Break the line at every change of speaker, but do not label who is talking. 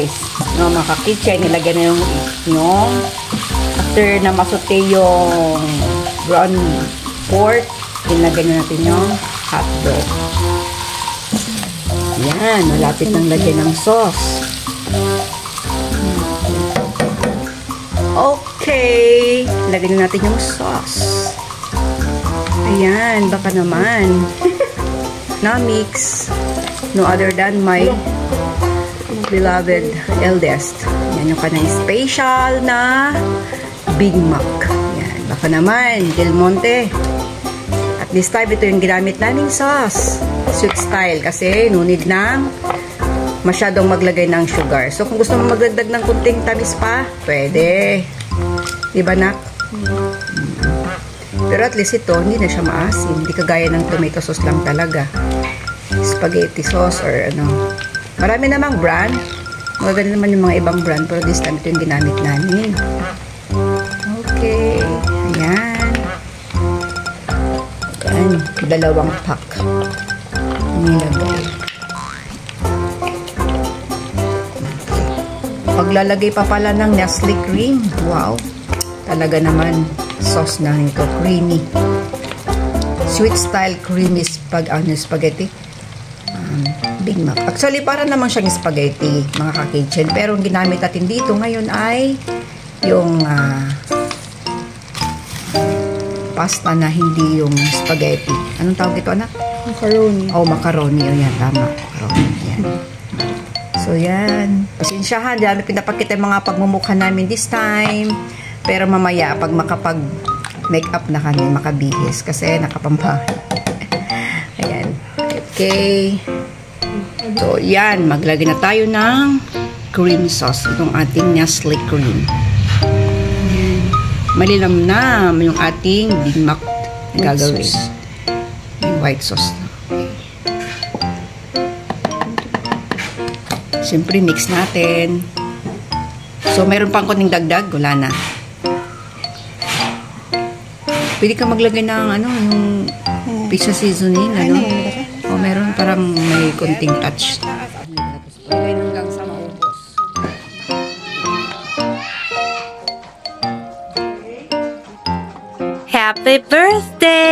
guys. No, mga ka-kitchen, nilagyan na yung after na masote yung ground pork, nilagyan na natin yung hotdog. Yan, malapit nang lagyan ng sauce. Okay, lagyan na natin yung sauce. Ayan, baka naman na-mix. No other than my beloved eldest. Yan yung kanang special na Big Mac. Yan, baka naman Del Monte. At this time, ito yung ginamit naming sauce. Sweet style kasi no need ng masyadong maglagay ng sugar. So, kung gusto mo magdagdag ng kunting tamis pa, pwede. Diba, nak? Pero at least ito, hindi na siya maasim. Hindi kagaya ng tomato sauce lang talaga. Spaghetti sauce or ano. Marami namang brand. Maganda naman yung mga ibang brand. Pero this time, ito yung ginamit namin. Okay. Ayan. Ayan. 2 pack. Nilagay. Paglalagay pa pala ng Nestle cream. Wow. Talaga naman sauce na nito. Creamy. Sweet style creamy spaghetti. Big Mac. Actually, para naman siyang spaghetti, mga ka-kitchen. Pero ang ginamit natin dito ngayon ay yung pasta na hindi yung spaghetti. Anong tawag ito, anak?
Macaroni.
Oh, macaroni. O yan, tama. Macaroni. Yan. So, yan. Pasensyahan. Dami pinapakita yung mga pagmumukha namin this time. Pero mamaya, pag makapag-makeup na kami, makabihis. Kasi nakapambahay. Ayan. Okay. So, yan. Maglagay na tayo ng cream sauce. Itong ating Nestle cream. Malilamnam yung ating Big Mac na gagawin. Yung white sauce. Siyempre, mix natin. So, meron pang konting dagdag. Wala na. Pwede ka maglagay ng ano, yung pizza seasoning. Ano? O, meron parang may konting touch. Hanggang sa maubos.
Happy birthday!